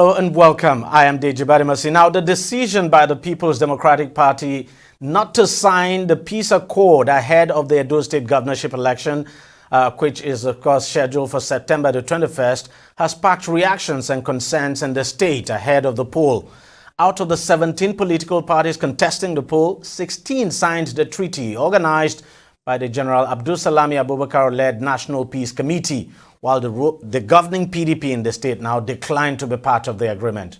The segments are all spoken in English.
Hello and welcome. I am DEJI360. Now, the decision by the People's Democratic Party not to sign the peace accord ahead of the Edo State governorship election, which is, of course, scheduled for September the 21st, has sparked reactions and concerns in the state ahead of the poll. Out of the 17 political parties contesting the poll, 16 signed the treaty organized by the General Abdul Salami Abubakar-led National Peace Committee, while the governing PDP in the state now declined to be part of the agreement.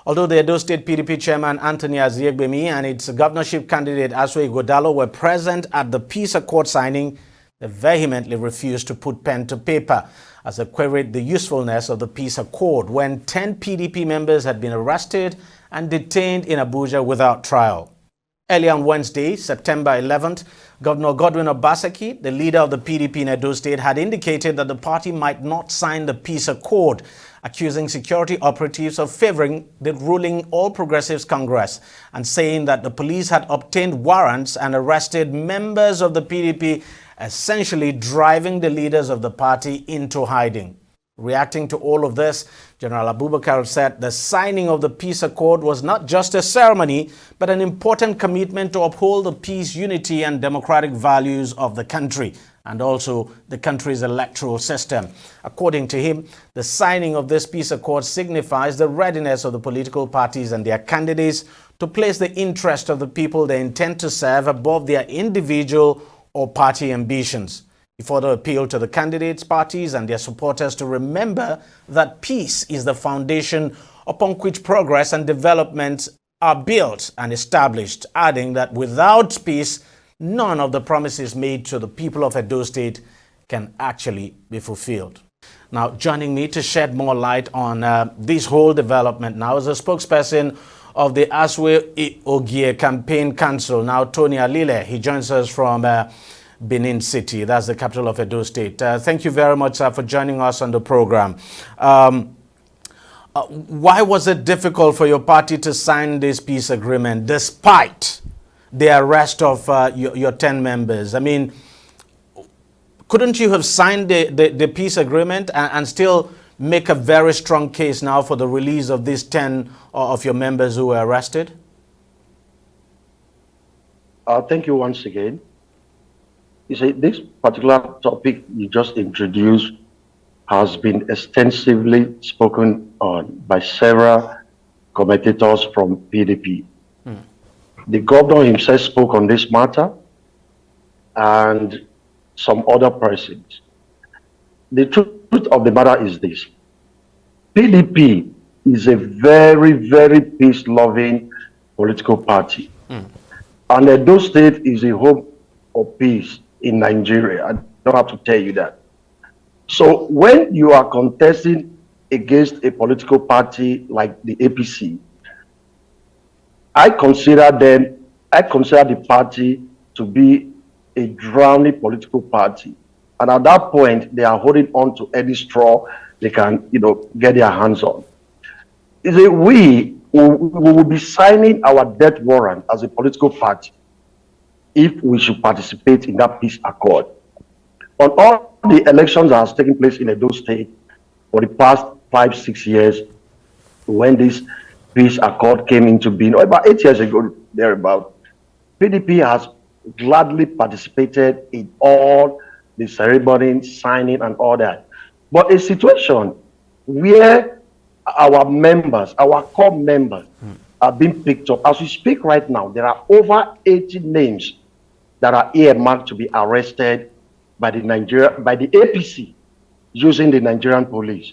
Although the Edo State PDP chairman Anthony Aziegbemi and its governorship candidate Aswe Ighodalo were present at the peace accord signing, they vehemently refused to put pen to paper as they queried the usefulness of the peace accord when 10 PDP members had been arrested and detained in Abuja without trial. Earlier on Wednesday, September 11th, Governor Godwin Obaseki, the leader of the PDP in Edo State, had indicated that the party might not sign the peace accord, accusing security operatives of favoring the ruling All Progressives Congress and saying that the police had obtained warrants and arrested members of the PDP, essentially driving the leaders of the party into hiding. Reacting to all of this, General Abubakar said the signing of the peace accord was not just a ceremony, but an important commitment to uphold the peace, unity, and democratic values of the country and also the country's electoral system. According to him, the signing of this peace accord signifies the readiness of the political parties and their candidates to place the interest of the people they intend to serve above their individual or party ambitions. He further appealed to the candidates, parties, and their supporters to remember that peace is the foundation upon which progress and development are built and established, adding that without peace, none of the promises made to the people of Edo State can actually be fulfilled. Now, joining me to shed more light on this whole development now is a spokesperson of the Aswe Ogie Campaign Council, now Tony Alile. He joins us from Benin City, that's the capital of Edo State. Thank you very much for joining us on the program. Why was it difficult for your party to sign this peace agreement despite the arrest of your 10 members? I mean, couldn't you have signed the peace agreement and still make a very strong case now for the release of these 10 of your members who were arrested? Thank you once again. You see, this particular topic you just introduced has been extensively spoken on by several commentators from PDP. The governor himself spoke on this matter and some other persons. The truth of the matter is this. PDP is a very, very peace-loving political party. And Edo State is a home of peace in Nigeria. I don't have to tell you that. So when you are contesting against a political party like the APC, I consider the party to be a drowning political party. And at that point, they are holding on to any straw they can, get their hands on. We will be signing our death warrant as a political party if we should participate in that peace accord. On all the elections that has taken place in Edo State for the past 5-6 years, when this peace accord came into being, or about 8 years ago, thereabout, PDP has gladly participated in all the ceremony, signing and all that. But a situation where our members, our core members, are being picked up. As we speak right now, there are over 80 names that are earmarked to be arrested by the APC using the Nigerian police.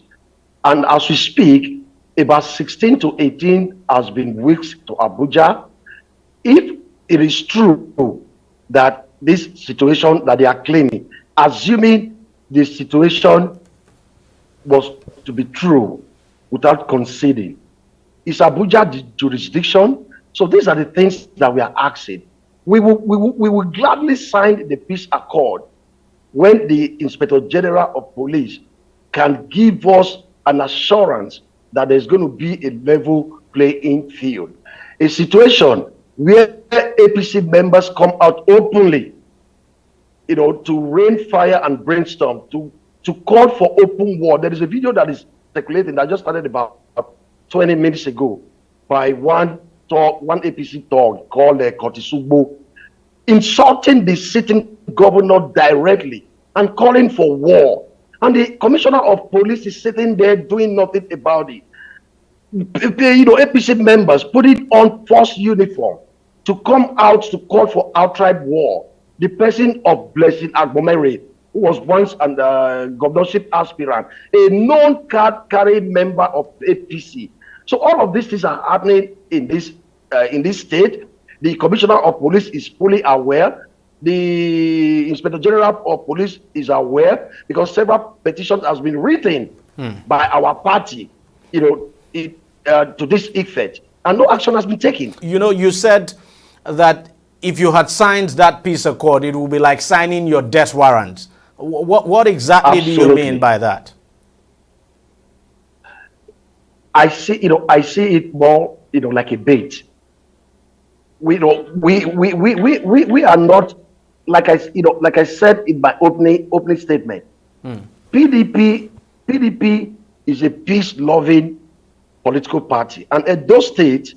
And as we speak, about 16 to 18 has been whisked to Abuja. If it is true that this situation that they are claiming, assuming the situation was to be true without conceding, is Abuja the jurisdiction? So these are the things that we are asking. We will gladly sign the peace accord when the Inspector General of Police can give us an assurance that there's going to be a level playing field. A situation where APC members come out openly, to rain fire and brainstorm, to call for open war. There is a video that is circulating that just started about 20 minutes ago by one APC dog called Kotisugbo, insulting the sitting governor directly and calling for war. And the commissioner of police is sitting there doing nothing about it. APC members putting on forced uniform to come out to call for outright war. The person of Blessing Agbomere, who was once an governorship aspirant, a known card-carrying member of APC. So all of these things are happening in this state. The commissioner of police is fully aware. The inspector general of police is aware, because several petitions has been written by our party, to this effect, and no action has been taken. You said that if you had signed that peace accord, it would be like signing your death warrant. What exactly Absolutely. do you mean by that? I see it more, like a bait. We are not, like I said in my opening statement. PDP is a peace-loving political party, and Edo State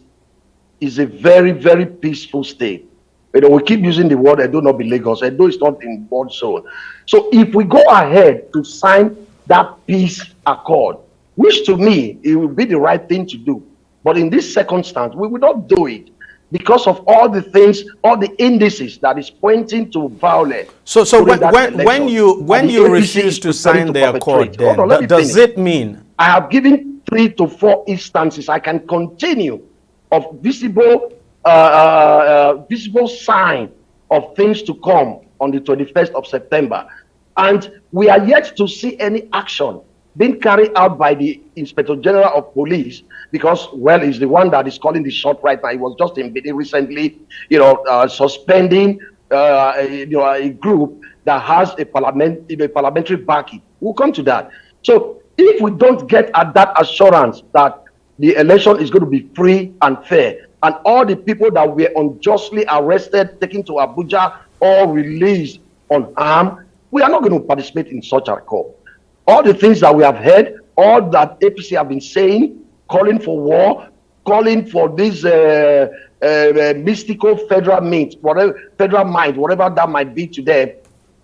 is a very, very peaceful state. We keep using the word Edo, not be Lagos. Edo is not in one zone. So if we go ahead to sign that peace accord, which to me, it would be the right thing to do, but in this circumstance, we will not do it because of all the things, all the indices that is pointing to violence. So when you refuse to sign the accord, then does it mean? I have given 3 to 4 instances I can continue of visible sign of things to come on the 21st of September. And we are yet to see any action being carried out by the Inspector General of Police, because, well, he's the one that is calling the shot right now. He was just recently, suspending a group that has a parliamentary backing. We'll come to that. So if we don't get at that assurance that the election is going to be free and fair, and all the people that were unjustly arrested, taken to Abuja, or released unarmed, we are not going to participate in such a call. All the things that we have heard, all that APC have been saying, calling for war, calling for this mystical federal mind, whatever that might be to them,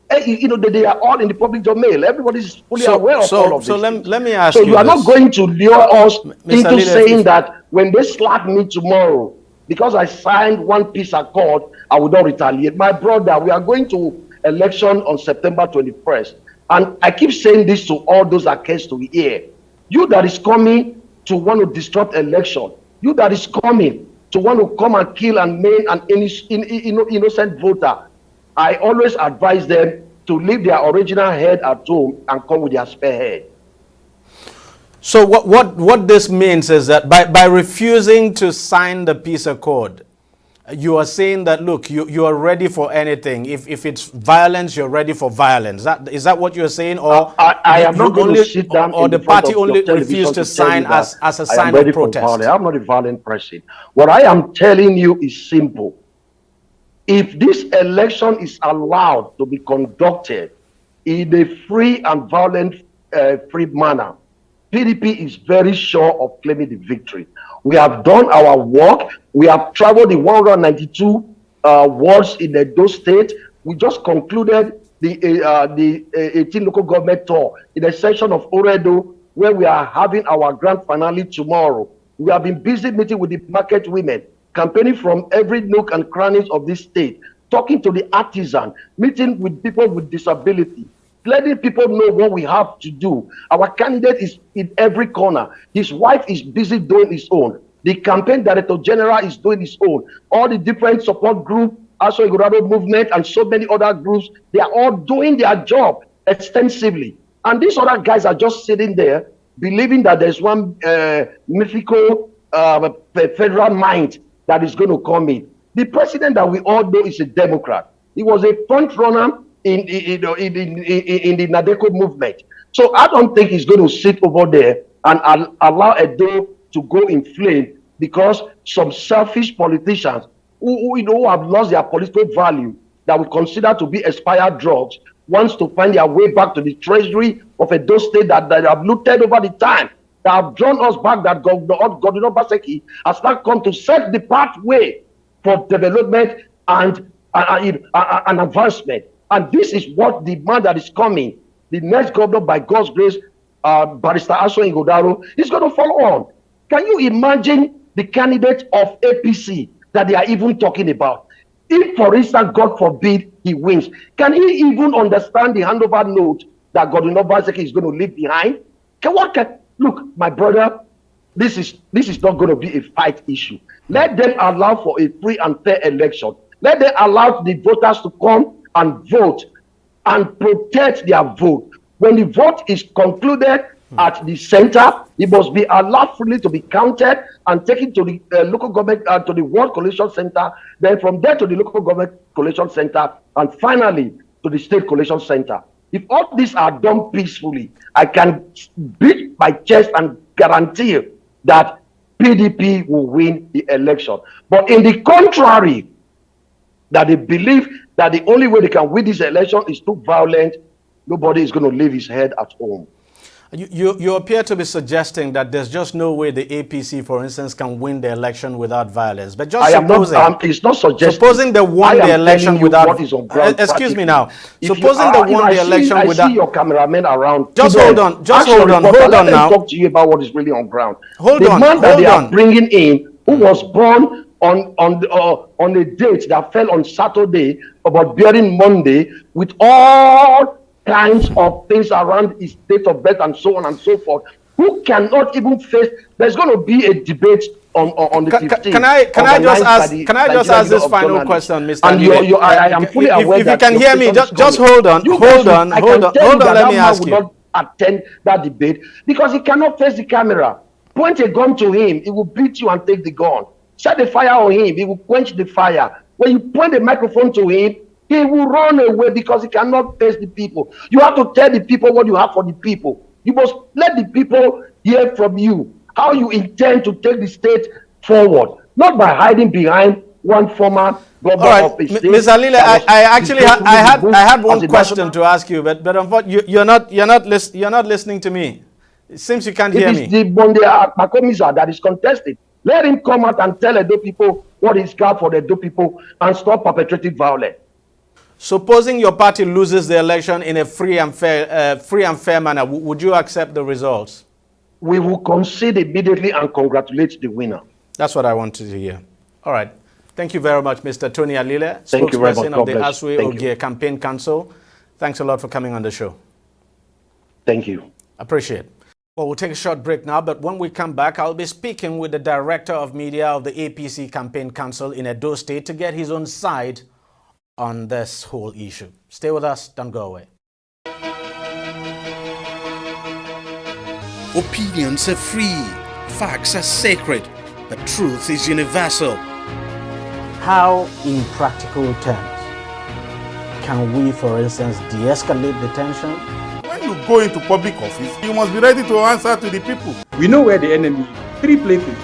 they are all in the public domain. Everybody is fully aware of all of this. So let me ask you. So you are not going to lure us into Leader, saying that when they slap me tomorrow, because I signed one peace accord, I will not retaliate. My brother, we are going to election on September 21st. And I keep saying this to all those accused to hear. You that is coming to want to disrupt election, you that is coming to want to come and kill and maim an innocent voter, I always advise them to leave their original head at home and come with their spare head. So what this means is that by refusing to sign the peace accord, you are saying that, look, you are ready for anything. If it's violence, you're ready for violence. Is that what you're saying? Or I am not going to sit down, or the party only refused to sign as a sign of protest? I'm not a violent person. What I am telling you is simple. If this election is allowed to be conducted in a free and violent free manner, PDP is very sure of claiming the victory. We have done our work. We have traveled the 192 wards in Edo State. We just concluded the 18 local government tour in a section of Oredo, where we are having our grand finale tomorrow. We have been busy meeting with the market women, campaigning from every nook and crannies of this state, talking to the artisan, meeting with people with disability, letting people know what we have to do. Our candidate is in every corner. His wife is busy doing his own. The campaign director general is doing his own. All the different support groups, also Igorado movement and so many other groups, they are all doing their job extensively. And these other guys are just sitting there believing that there's one mythical federal mind that is going to come in. The president that we all know is a Democrat. He was a front runner in the Nadeko movement. So I don't think he's going to sit over there and allow Edo to go in flame because some selfish politicians who have lost their political value, that we consider to be expired drugs, wants to find their way back to the treasury of Edo State that have looted over the time that have drawn us back, that Godwin Obaseki has now come to set the pathway for development and advancement. And this is what the man that is coming, the next governor, by God's grace, Barrister Aso Ingodaro, is going to follow on. Can you imagine the candidate of APC that they are even talking about? If, for instance, God forbid, he wins, can he even understand the handover note that Godwin Obaseki is going to leave behind? Look, my brother, this is not going to be a fight issue. Let them allow for a free and fair election. Let them allow the voters to come and vote and protect their vote. When the vote is concluded at the center, it must be allowed freely to be counted and taken to the local government, to the World Collation Center, then from there to the local government collation center, and finally to the state collation center. If all these are done peacefully, I can beat my chest and guarantee that PDP will win the election. But in the contrary, that they believe that the only way they can win this election is through violence, nobody is going to leave his head at home. You appear to be suggesting that there's just no way the APC, for instance, can win the election without violence. But just it's not suggesting. Supposing they won the election without. Excuse me now. Supposing they won the election without. I see your cameraman around. Just hold on. Just hold on. Hold on now. Talk to you about what is really on ground. Hold on. The man that they are bringing in, who was born on a date that fell on Saturday, about bearing Monday, with all kinds of things around his date of birth and so on and so forth, who cannot even face. There's going to be a debate on the 15th. Can I just ask this final question, Mr. And I am fully aware if you can hear me, just hold on. Hold on. Let me ask you. Will not attend that debate because he cannot face the camera. Point a gun to him, he will beat you and take the gun. Set the fire on him, he will quench the fire. When you point the microphone to him, he will run away because he cannot face the people. You have to tell the people what you have for the people. You must let the people hear from you how you intend to take the state forward, not by hiding behind one former governor of a state. Ms. Alile, I had one question to ask you, but unfortunately you're not listening to me. It seems you can't hear me. It is the Monday Makomisa that is contested. Let him come out and tell Edo people what is God for the Edo people and stop perpetrating violence. Supposing your party loses the election in a free and fair manner, would you accept the results? We will concede immediately and congratulate the winner. That's what I wanted to hear. All right. Thank you very much, Mr. Tony Alile, Thank you very much. spokesperson of the Aswe Ogie Campaign Council. Thanks a lot for coming on the show. Thank you. Appreciate it. Well, we'll take a short break now, but when we come back, I'll be speaking with the Director of Media of the APC Campaign Council in Edo State to get his own side on this whole issue. Stay with us, don't go away. Opinions are free, facts are sacred, but truth is universal. How, in practical terms, can we, for instance, de-escalate the tension? When you go into public office, you must be ready to answer to the people. We know where the enemy is. 3 places.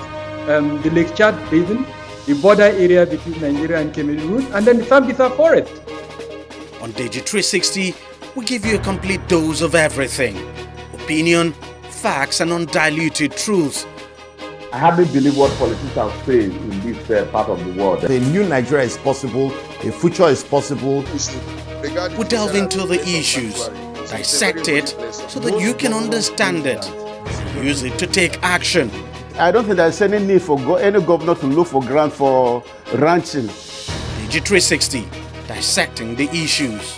The Lake Chad Basin, the border area between Nigeria and Cameroon, and then the Sambisa Forest. On DEJI360, we give you a complete dose of everything. Opinion, facts, and undiluted truth. I hardly believe what politicians say in this part of the world. A new Nigeria is possible, a future is possible. We delve into the issues, dissect it so that you can understand it, use it to take action. I don't think there's any need for any governor to look for grant for ranching. DEJI360, dissecting the issues.